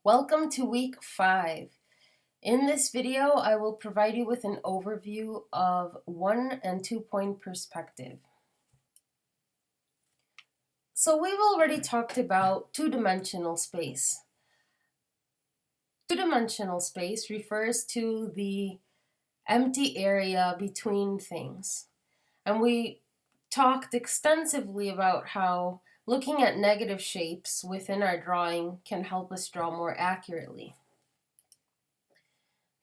Welcome to week 5. In this video, I will provide you with an overview of 1 and 2 point perspective. So we've already talked about two-dimensional space. Two-dimensional space refers to the empty area between things. And we talked extensively about how looking at negative shapes within our drawing can help us draw more accurately.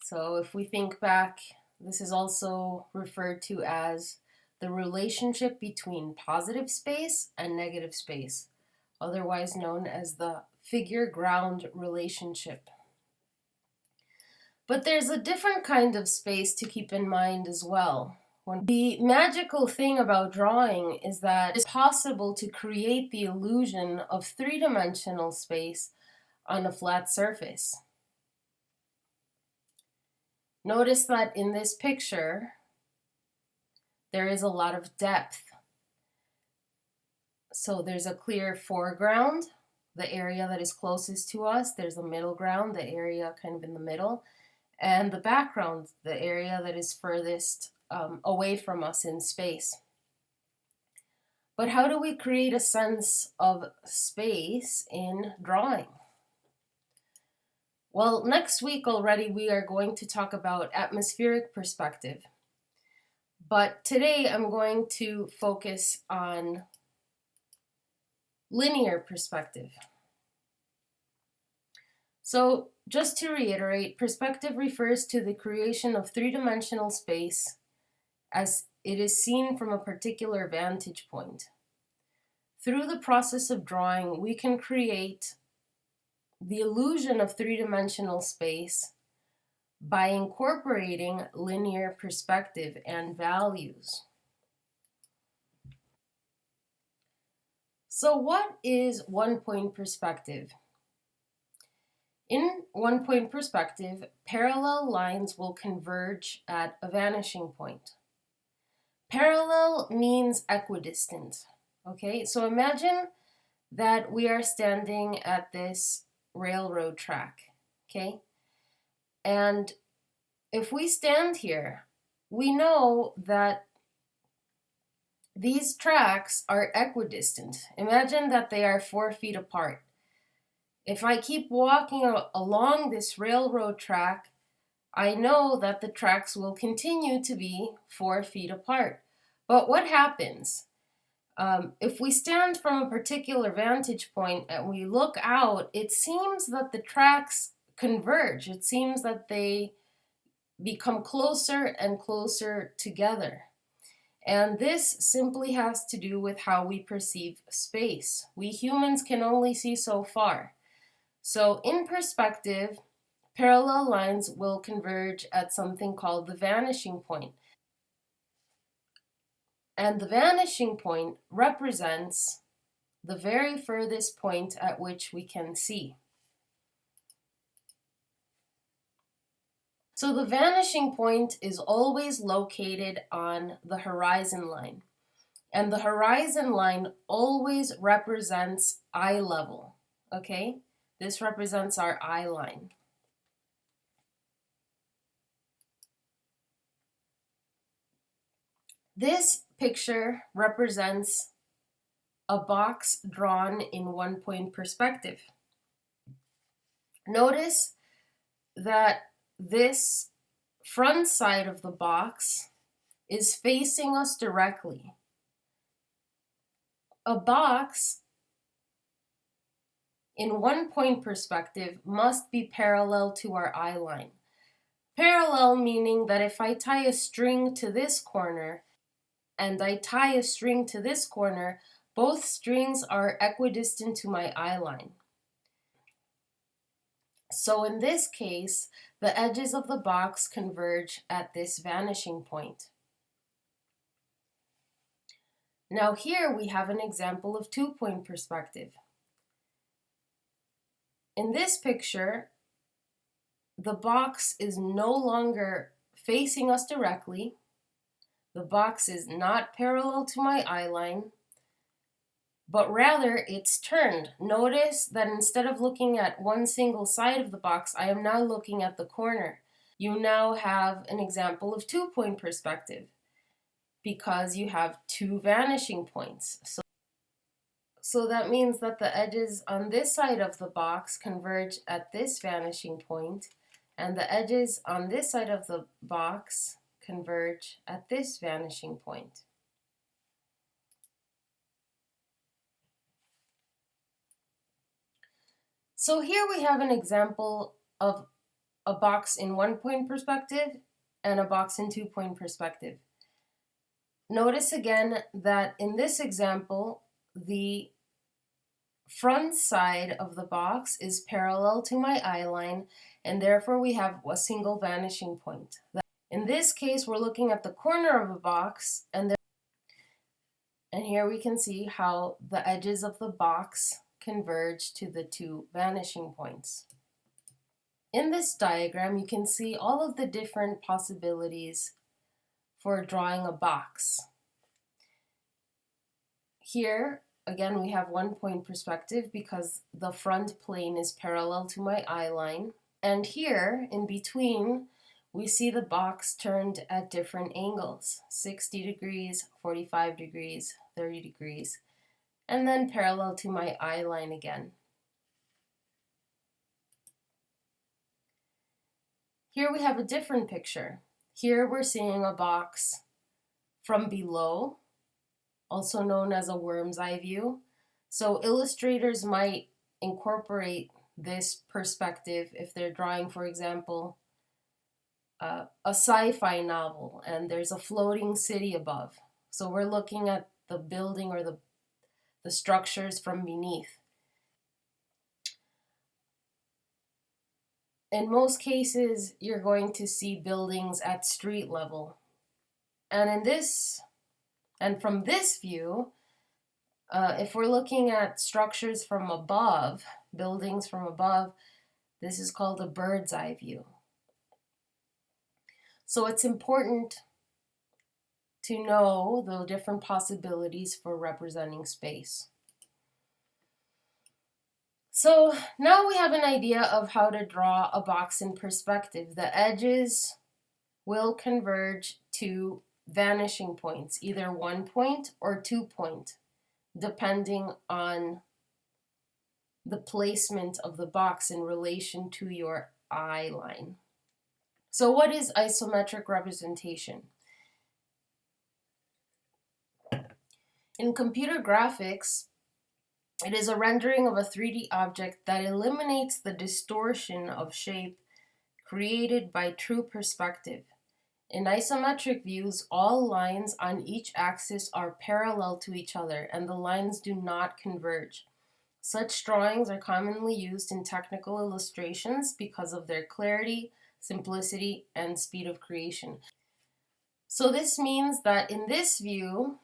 So if we think back, this is also referred to as the relationship between positive space and negative space, otherwise known as the figure-ground relationship. But there's a different kind of space to keep in mind as well. The magical thing about drawing is that it's possible to create the illusion of three-dimensional space on a flat surface. Notice that in this picture, there is a lot of depth. So there's a clear foreground, the area that is closest to us. There's a middle ground, the area kind of in the middle. And the background, the area that is furthest away from us in space. But how do we create a sense of space in drawing? Well, next week already we are going to talk about atmospheric perspective. But today I'm going to focus on linear perspective. So just to reiterate, perspective refers to the creation of three-dimensional space as it is seen from a particular vantage point. Through the process of drawing, we can create the illusion of three-dimensional space by incorporating linear perspective and values. So what is one-point perspective? In one-point perspective, parallel lines will converge at a vanishing point. Parallel means equidistant. Okay, so imagine that we are standing at this railroad track, okay? And if we stand here, we know that these tracks are equidistant. Imagine that they are 4 feet apart. If I keep walking along this railroad track, I know that the tracks will continue to be 4 feet apart. But what happens? If we stand from a particular vantage point and we look out, it seems that the tracks converge. It seems that they become closer and closer together. And this simply has to do with how we perceive space. We humans can only see so far. So in perspective, parallel lines will converge at something called the vanishing point. And the vanishing point represents the very furthest point at which we can see. So the vanishing point is always located on the horizon line. And the horizon line always represents eye level, okay? This represents our eye line. This picture represents a box drawn in one-point perspective. Notice that this front side of the box is facing us directly. A box in one-point perspective must be parallel to our eye line. Parallel meaning that if I tie a string to this corner and I tie a string to this corner, both strings are equidistant to my eye line. So in this case, the edges of the box converge at this vanishing point. Now here we have an example of two-point perspective. In this picture, the box is no longer facing us directly. The box is not parallel to my eye line. but rather it's turned. Notice that instead of looking at one single side of the box, I am now looking at the corner. You now have an example of two-point perspective because you have two vanishing points. So that means that the edges on this side of the box converge at this vanishing point, and the edges on this side of the box converge at this vanishing point. So here we have an example of a box in one-point perspective and a box in two-point perspective. Notice again that in this example, the front side of the box is parallel to my eye line, and therefore we have a single vanishing point. In this case, we're looking at the corner of a box, and here we can see how the edges of the box converge to the two vanishing points. In this diagram, you can see all of the different possibilities for drawing a box. Here, again, we have one-point perspective because the front plane is parallel to my eye line. And here, in between, we see the box turned at different angles, 60 degrees, 45 degrees, 30 degrees, and then parallel to my eye line again. Here we have a different picture. Here we're seeing a box from below, also known as a worm's eye view. So illustrators might incorporate this perspective if they're drawing, for example, a sci-fi novel and there's a floating city above. So we're looking at the building or the structures from beneath. In most cases, you're going to see buildings at street level. And from this view, if we're looking at structures from above, buildings from above, this is called a bird's eye view. So it's important to know the different possibilities for representing space. So now we have an idea of how to draw a box in perspective. The edges will converge to vanishing points, either 1 point or 2 point, depending on the placement of the box in relation to your eye line. So what is isometric representation? In computer graphics, it is a rendering of a 3D object that eliminates the distortion of shape created by true perspective. In isometric views, all lines on each axis are parallel to each other and the lines do not converge. Such drawings are commonly used in technical illustrations because of their clarity, simplicity, and speed of creation. So this means that in this view,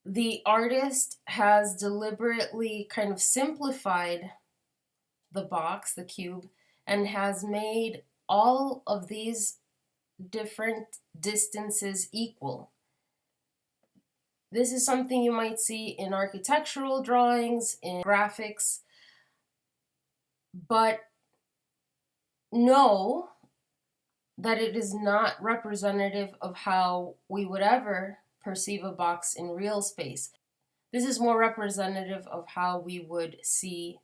the artist has deliberately kind of simplified the box, the cube, and has made all of these different distances equal. This is something you might see in architectural drawings, in graphics, but know that it is not representative of how we would ever perceive a box in real space. This is more representative of how we would see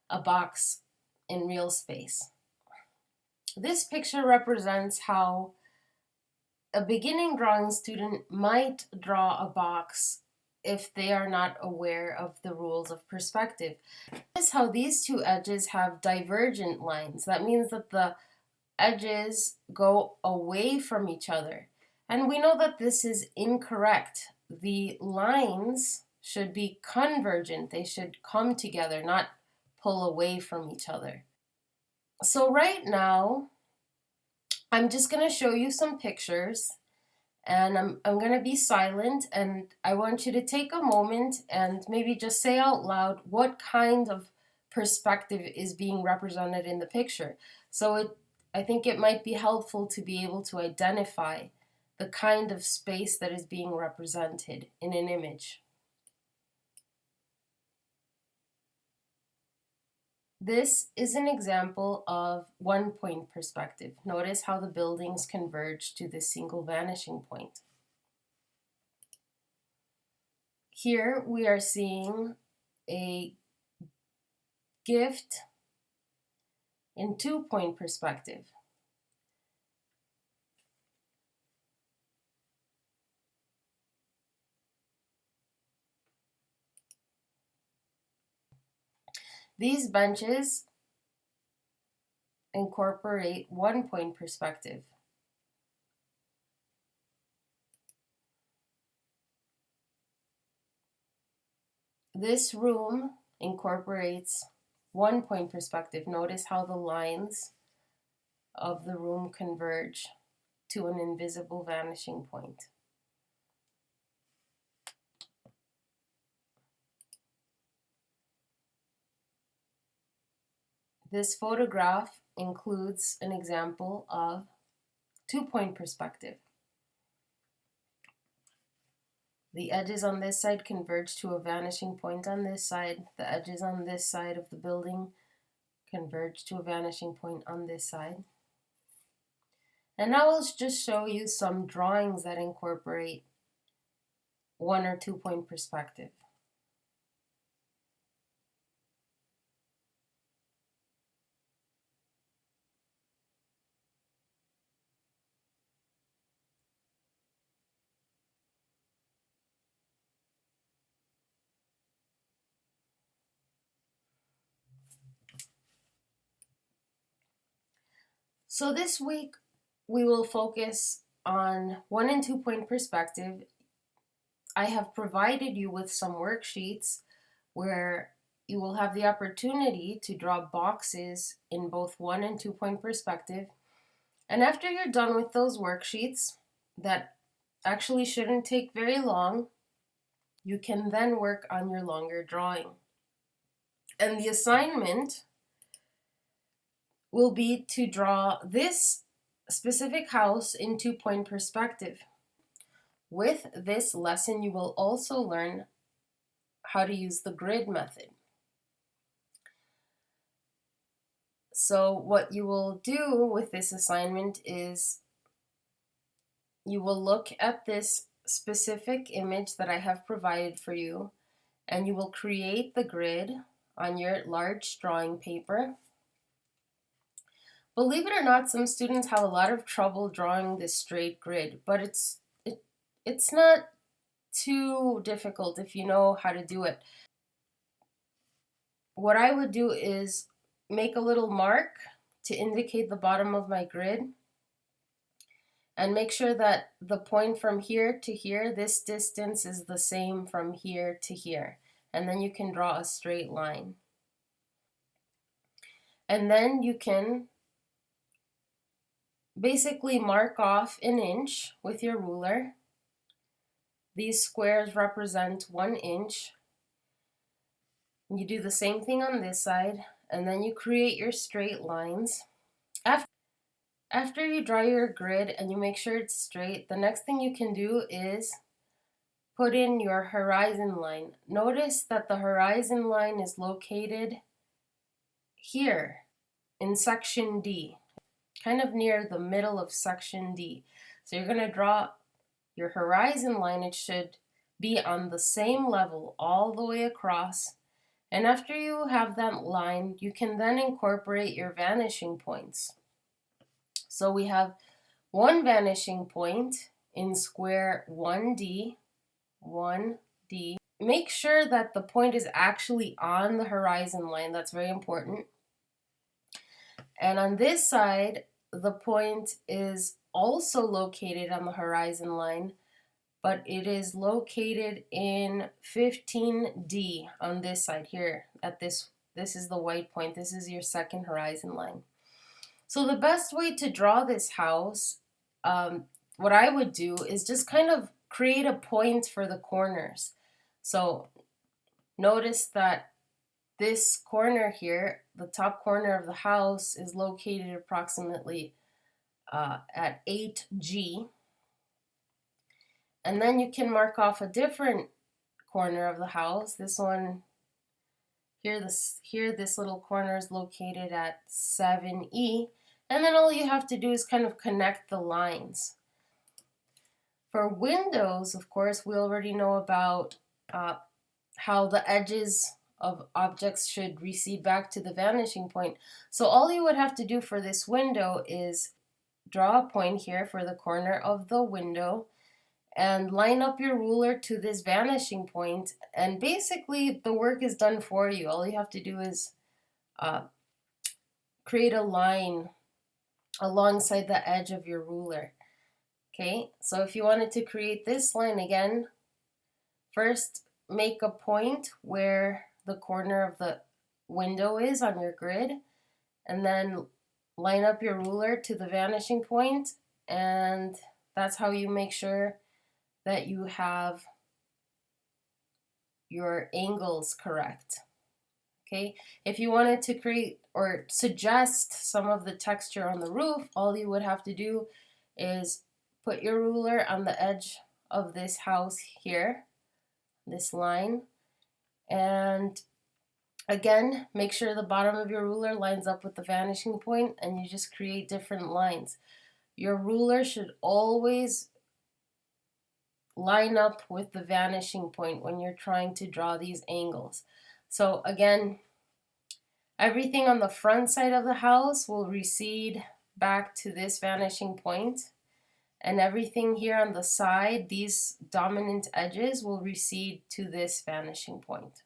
a box in real space. This picture represents how a beginning drawing student might draw a box if they are not aware of the rules of perspective. Notice how these two edges have divergent lines. That means that the edges go away from each other. And we know that this is incorrect. The lines should be convergent. They should come together, not pull away from each other. So right now, I'm just going to show you some pictures and I'm going to be silent and I want you to take a moment and maybe just say out loud what kind of perspective is being represented in the picture. So I think it might be helpful to be able to identify the kind of space that is being represented in an image. This is an example of one-point perspective. Notice how the buildings converge to this single vanishing point. Here we are seeing a gift in two-point perspective. These benches incorporate one-point perspective. This room incorporates one-point perspective. Notice how the lines of the room converge to an invisible vanishing point. This photograph includes an example of two-point perspective. The edges on this side converge to a vanishing point on this side. The edges on this side of the building converge to a vanishing point on this side. And now I'll just show you some drawings that incorporate one or two-point perspective. So this week we will focus on one and two-point perspective. I have provided you with some worksheets where you will have the opportunity to draw boxes in both one and two-point perspective. And after you're done with those worksheets, that actually shouldn't take very long, you can then work on your longer drawing. And the assignment will be to draw this specific house in two-point perspective. With this lesson, you will also learn how to use the grid method. So what you will do with this assignment is you will look at this specific image that I have provided for you, and you will create the grid on your large drawing paper. Believe it or not, some students have a lot of trouble drawing this straight grid, but it's not too difficult if you know how to do it. What I would do is make a little mark to indicate the bottom of my grid, and make sure that the point from here to here, this distance is the same from here to here. And then you can draw a straight line. And then you can basically mark off an inch with your ruler. These squares represent 1 inch. You do the same thing on this side, and then you create your straight lines. After you draw your grid and you make sure it's straight, the next thing you can do is put in your horizon line. Notice that the horizon line is located here in section D, kind of near the middle of section D. So you're going to draw your horizon line. It should be on the same level all the way across. And after you have that line, you can then incorporate your vanishing points. So we have one vanishing point in square 1D. Make sure that the point is actually on the horizon line. That's very important. And on this side, the point is also located on the horizon line, but it is located in 15D on this side here. This is the white point. This is your second horizon line. So the best way to draw this house, what I would do is just kind of create a point for the corners. So notice that this corner here, the top corner of the house, is located approximately at 8G. And then you can mark off a different corner of the house. This one here, this little corner is located at 7E. And then all you have to do is kind of connect the lines. For windows, of course, we already know about how the edges of objects should recede back to the vanishing point. So all you would have to do for this window is draw a point here for the corner of the window and line up your ruler to this vanishing point, and basically the work is done for you. All you have to do is create a line alongside the edge of your ruler. Okay, so if you wanted to create this line again, first make a point where the corner of the window is on your grid, and then line up your ruler to the vanishing point, and that's how you make sure that you have your angles correct. Okay, if you wanted to create or suggest some of the texture on the roof, all you would have to do is put your ruler on the edge of this house here, this line, and again, make sure the bottom of your ruler lines up with the vanishing point, and you just create different lines. Your ruler should always line up with the vanishing point when you're trying to draw these angles. So again, everything on the front side of the house will recede back to this vanishing point, and everything here on the side, these dominant edges, will recede to this vanishing point.